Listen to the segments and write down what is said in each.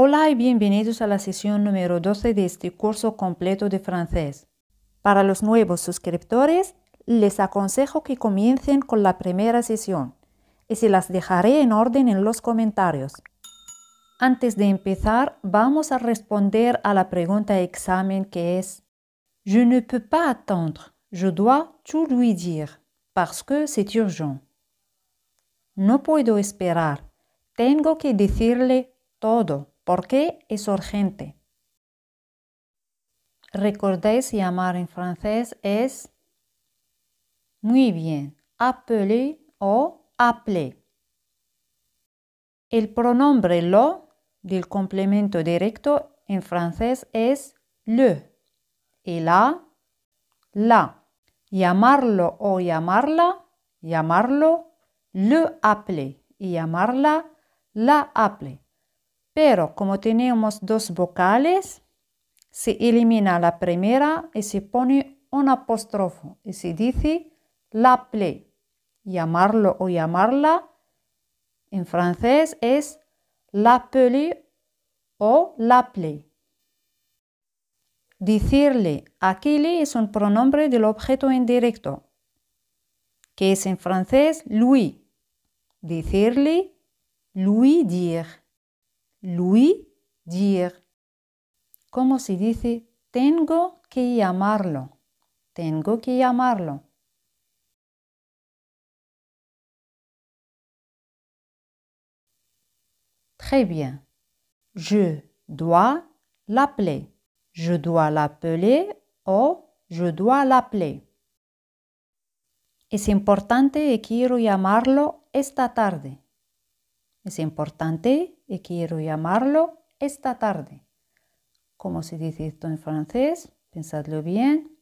Hola y bienvenidos a la sesión número 12 de este curso completo de francés. Para los nuevos suscriptores, les aconsejo que comiencen con la primera sesión y se las dejaré en orden en los comentarios. Antes de empezar, vamos a responder a la pregunta examen que es Je ne peux pas attendre, je dois tout lui dire, parce que c'est urgent. No puedo esperar, tengo que decirle todo, porque es urgente. ¿Recordáis llamar en francés es muy bien, appeler o appeler? El pronombre lo del complemento directo en francés es le y la. Llamarlo o llamarla, llamarlo, le appeler y llamarla, la appeler. Pero como tenemos dos vocales, se elimina la primera y se pone un apóstrofo y se dice l'appeler. Llamarlo o llamarla en francés es l'appeler o l'appeler. Decirle, aquel es un pronombre del objeto indirecto, que es en francés lui. Decirle, lui dire. Lui dire. ¿Cómo se dice? Tengo que llamarlo. Tengo que llamarlo. Très bien. Je dois l'appeler. Je dois l'appeler o je dois l'appeler. Es importante y quiero llamarlo esta tarde. Es importante y quiero llamarlo esta tarde. ¿Cómo se dice esto en francés? Pensadlo bien.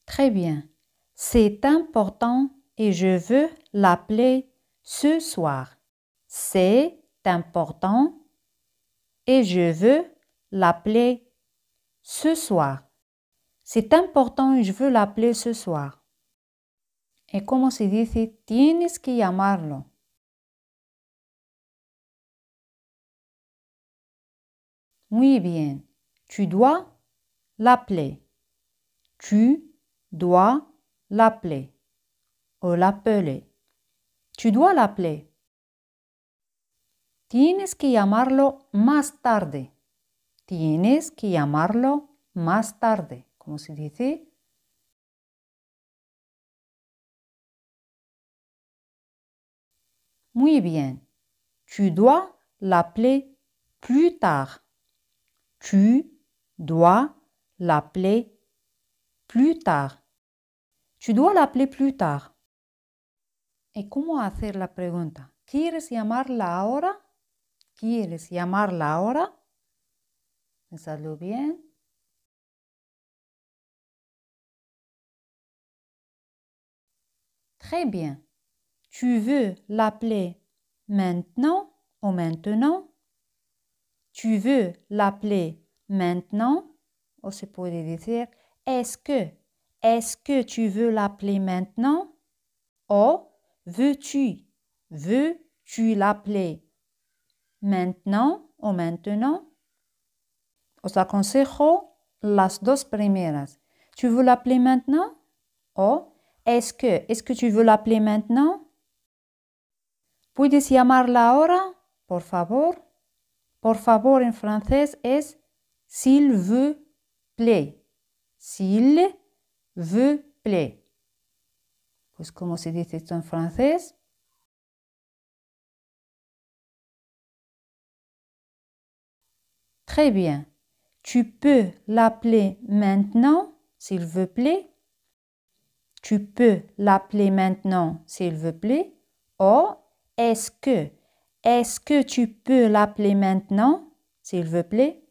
Très bien. C'est important et je veux l'appeler ce soir. C'est important et je veux l'appeler ce soir. C'est important y je veux l'appeler ce soir. ¿Y cómo se dice? Tienes que llamarlo. Muy bien. Tu dois l'appeler. Tu dois l'appeler. O l'appeler. Tu dois l'appeler. Tienes que llamarlo más tarde. Tienes que llamarlo más tarde. ¿Cómo se dice? Muy bien. Tu dois l'appeler plus tard. Tu dois l'appeler plus tard. Tu dois l'appeler plus tard. ¿Y cómo hacer la pregunta? ¿Quieres llamarla ahora? ¿Quieres llamarla ahora? Pensadlo bien. Très bien. Tu veux l'appeler maintenant ou maintenant? Tu veux l'appeler maintenant? O se puede decir, est-ce que tu veux l'appeler maintenant? O veux-tu l'appeler maintenant o maintenant? Os aconsejo las dos primeras. Tu veux l'appeler maintenant? O est-ce que tu veux l'appeler maintenant? ¿Puedes llamarla ahora? Por favor. Por favor en francés es s'il vous plaît. S'il vous plaît. Pues ¿cómo se dice esto en francés? Très bien. Tu peux l'appeler maintenant, s'il vous plaît. Tu peux l'appeler maintenant, s'il vous plaît. O est-ce que tu peux l'appeler maintenant, s'il vous plaît?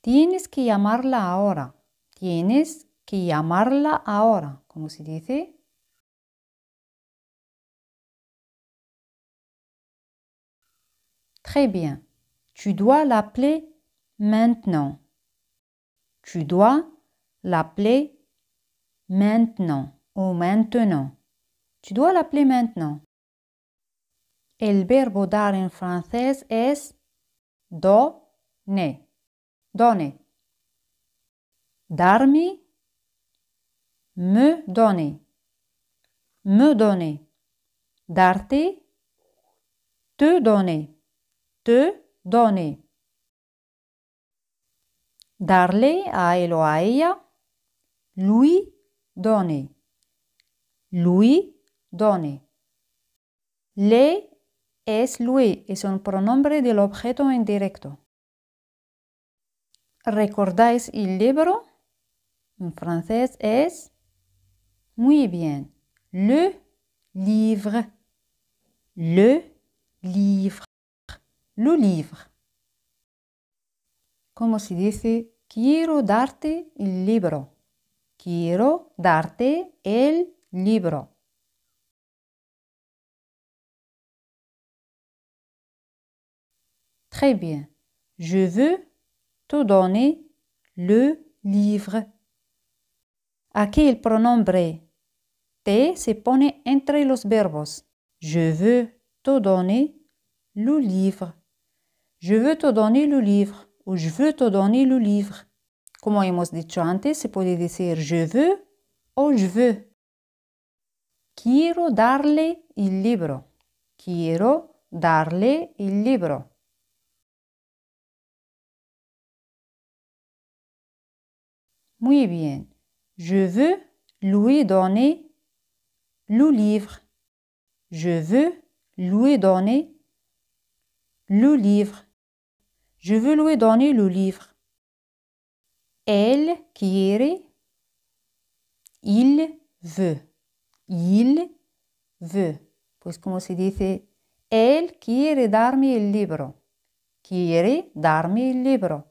Tienes que llamarla ahora. Tienes que llamarla ahora. ¿Cómo se dice? Très bien. Tu dois l'appeler maintenant. Tu dois l'appeler maintenant ou maintenant. Tu dois l'appeler maintenant. El verbo dar en francés es donner. Donner. Darme, me donner. Me donner. Darte, te donner. Te donner. Darle a él o a ella, lui donner. Lui donner. Le es lui, es un pronombre del objeto indirecto. ¿Recordáis el libro? En francés es muy bien. Le livre. Le livre. Le livre. ¿Cómo se dice? Quiero darte el libro. Quiero darte el libro. Très bien. Je veux te donner le livre. Aquí el pronombre te se pone entre los verbos. Je veux te donner le livre. Je veux te donner le livre o je veux te donner le livre. Como hemos dicho antes, se puede decir je veux o je veux. Quiero darle el libro. Quiero darle el libro. Muy bien. Je veux lui donner le livre. Je veux lui donner le livre. Je veux lui donner le livre. Elle quiere. Il veut. Il veut. Pues como se dice, él quiere darme el libro. Quiere darme el libro.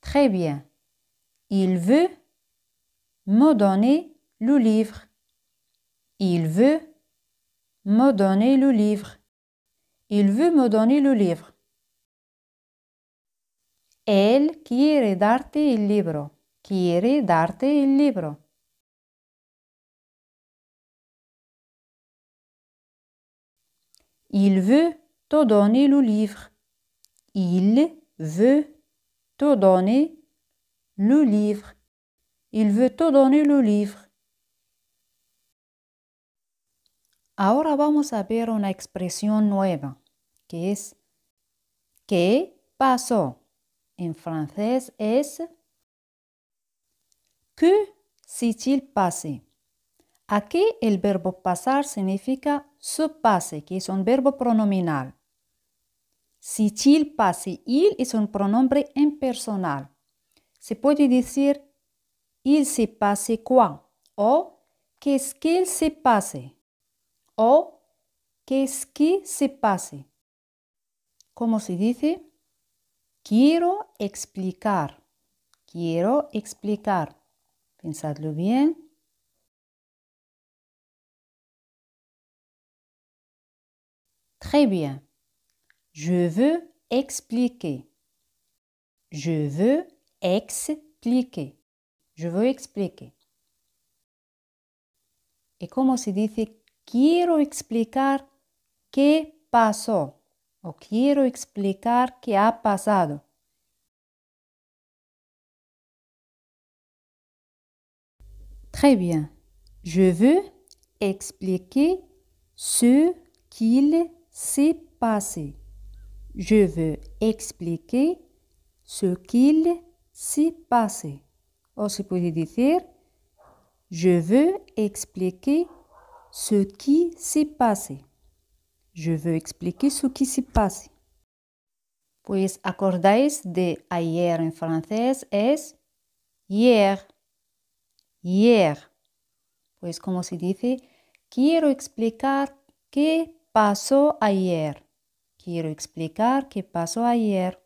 Très bien. Il veut me donner le livre. Il veut me donner le livre. Il veut me donner le livre. Él quiere darte el libro. Quiere darte el libro. Il veut te donner le livre. Il veut te donner le livre. Il veut te donner le livre. Ahora vamos a ver una expresión nueva, que es ¿qué pasó? En francés es que s'est-il passé? Aquí el verbo pasar significa se pase, que es un verbo pronominal. S'est-il passé? Il es un pronombre impersonal. Se puede decir il s'est passé quoi? O qu'est-ce qu'il s'est passé? O qu'est-ce qui s'est passé? ¿Cómo se dice? Quiero explicar. Quiero explicar. Pensadlo bien. Très bien. Je veux expliquer. Je veux expliquer. Je veux expliquer. ¿Y cómo se dice? Quiero explicar qué pasó. O quiero explicar qué ha pasado. Très bien. Je veux expliquer ce qu'il s'est passé. Je veux expliquer ce qu'il s'est passé. O se puede decir, je veux expliquer ce qui s'est passé. Je veux expliquer ce qui s'est passé. Pues acordáis de ayer en francés es hier. Hier. Pues como se dice, quiero explicar qué pasó ayer. Quiero explicar qué pasó ayer.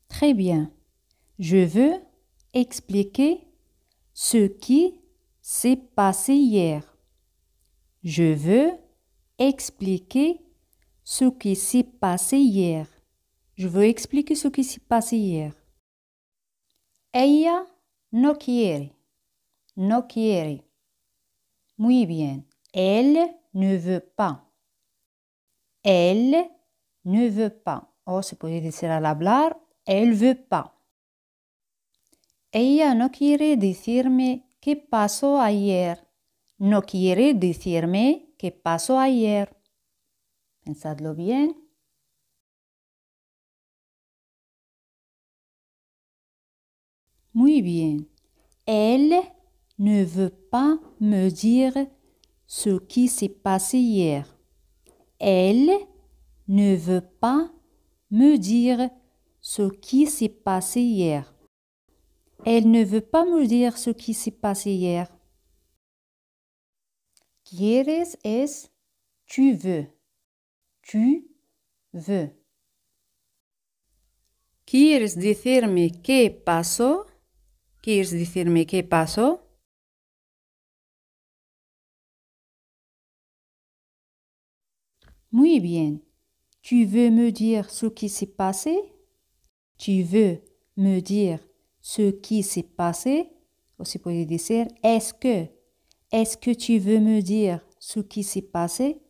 Très bien. Je veux expliquer ce qui s'est passé hier. Je veux expliquer ce qui s'est passé hier. Je veux expliquer ce qui s'est passé hier. Ella no quiere. No quiere. Muy bien. Elle ne veut pas. Elle ne veut pas. O se puede decir al hablar, elle veut pas. Ella no quiere decirme qué pasó ayer. No quiere decirme qué pasó ayer. Pensadlo bien. Muy bien. Elle ne veut pas me dire ce qui s'est passé hier. Elle ne veut pas me dire ce qui s'est passé hier. Elle ne veut pas me dire ce qui s'est passé hier. Quieres es tu veux. Tu veux. ¿Quieres decirme qué pasó? ¿Quieres decirme qué pasó? Muy bien. Tu veux me dire ce qui s'est passé? Tu veux me dire ce qui s'est passé? O se puede decir est-ce que tu veux me dire ce qui s'est passé?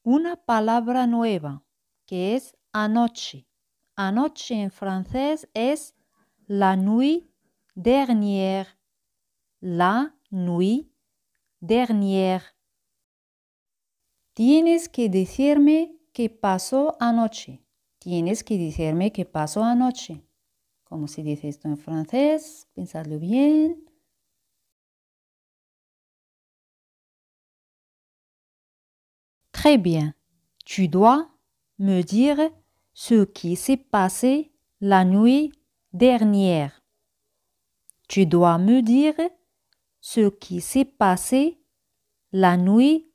Una palabra nueva que es anoche. Anoche en francés es la nuit dernière. La nuit dernière. Tienes que decirme qué pasó anoche. Tienes que decirme qué pasó anoche. ¿Cómo se dice esto en francés? Pensadlo bien. Très bien. Tu dois me dire ce qui s'est passé la nuit dernière. Tu dois me dire ce qui s'est passé la nuit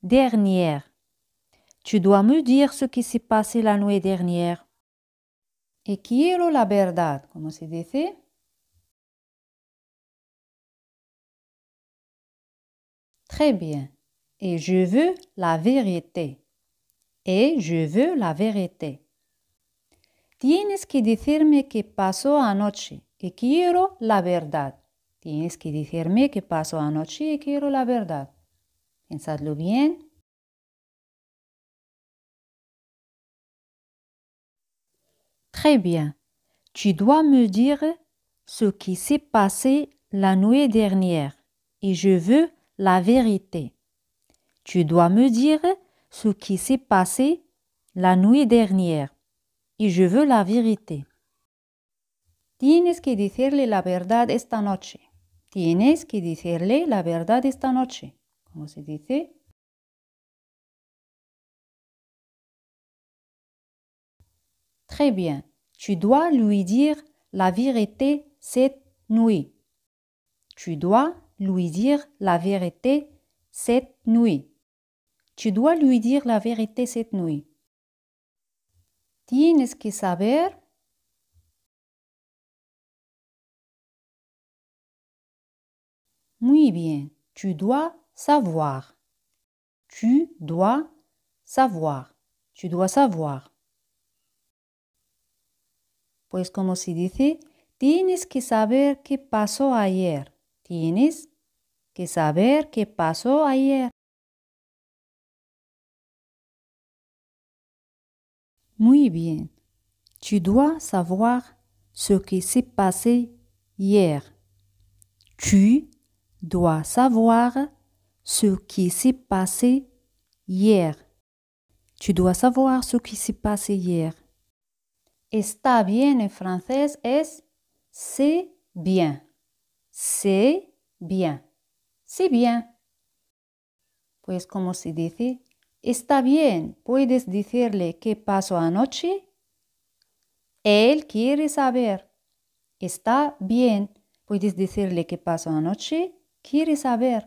dernière. Tu dois me dire ce qui s'est passé la nuit dernière. Et quiero la verdad, ¿cómo se dice? Très bien. Et je veux la vérité. Et je veux la vérité. Tienes que decirme qué pasó anoche. Y quiero la verdad. Tienes que decirme qué pasó anoche y quiero la verdad. Pensadlo bien. Très bien. Tu dois me dire ce qui s'est passé la nuit dernière. Et je veux la vérité. Tu dois me dire ce qui s'est passé la nuit dernière. Y je veux la vérité. Tienes que decirle la verdad esta noche. Tienes que decirle la verdad esta noche. ¿Cómo se dice? Très bien. Tu dois lui dire la vérité cette nuit. Tu dois lui dire la vérité cette nuit. Tu dois lui dire la vérité cette nuit. Tienes que saber. Muy bien. Tu dois savoir. Tu dois savoir. Tu dois savoir. Pues como se dice, tienes que saber qué pasó ayer. Tienes que saber qué pasó ayer. Muy bien. Tu dois savoir ce qui s'est passé hier. Tu dois savoir ce qui s'est passé hier. Tu dois savoir ce qui s'est passé hier. Está bien en francés es c'est bien. C'est bien. C'est bien. Pues como se dice, está bien, ¿puedes decirle qué pasó anoche? Él quiere saber. Está bien, ¿puedes decirle qué pasó anoche? Quiere saber.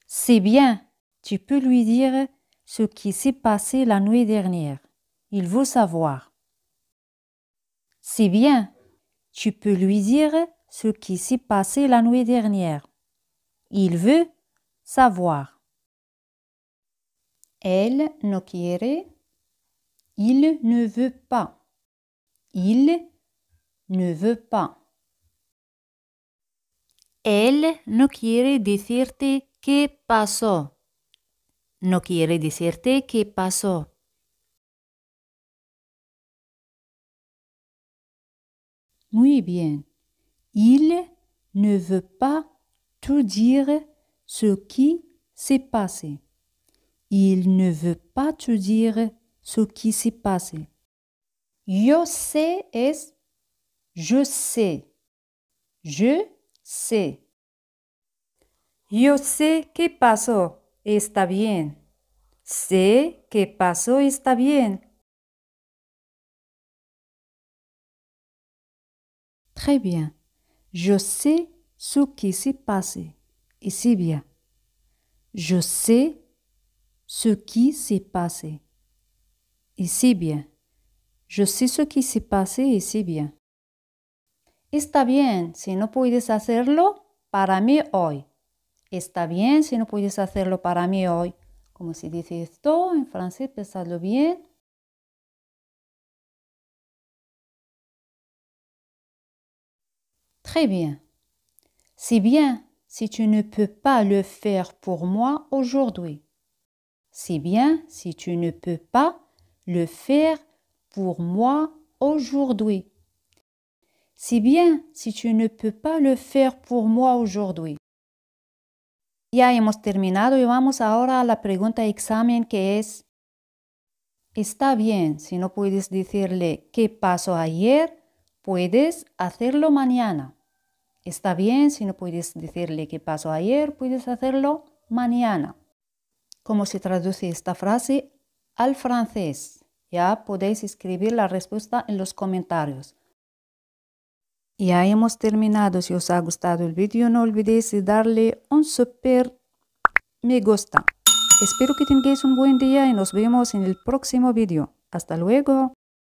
C'est bien, tu peux lui dire ce qui s'est passé la nuit dernière. Il veut savoir. C'est bien, tu peux lui dire ce qui s'est passé la nuit dernière. Il veut savoir. Elle no quiere. Il ne veut pas. Il ne veut pas. Él no quiere decirte qué pasó. No quiere decirte qué pasó. Muy bien. Il ne veut pas te dire ce qui s'est passé. Il ne veut pas te dire ce qui s'est passé. Yo sé es je sais. Je sé. Yo sé qué pasó. Está bien. Sé qué pasó. Está bien. Très bien. Je sais ce qui s'est passé. Et c'est bien. Je sais ce qui s'est passé. Et c'est bien. Je sais ce qui s'est passé y c'est bien. Está bien si no puedes hacerlo para mí hoy. Está bien si no puedes hacerlo para mí hoy. Como se dice esto en francés, pensadlo bien. Très bien. C'est bien si tu ne peux pas le faire pour moi aujourd'hui. C'est bien si tu ne peux pas le faire pour moi aujourd'hui. C'est bien si tu ne peux pas le faire pour moi aujourd'hui. Ya hemos terminado y vamos ahora a la pregunta examen que es: está bien si no puedes decirle qué pasó ayer, puedes hacerlo mañana. Está bien si no puedes decirle qué pasó ayer, puedes hacerlo mañana. ¿Cómo se traduce esta frase al francés? Ya podéis escribir la respuesta en los comentarios. Ya hemos terminado. Si os ha gustado el vídeo, no olvidéis de darle un super me gusta. Espero que tengáis un buen día y nos vemos en el próximo vídeo. Hasta luego.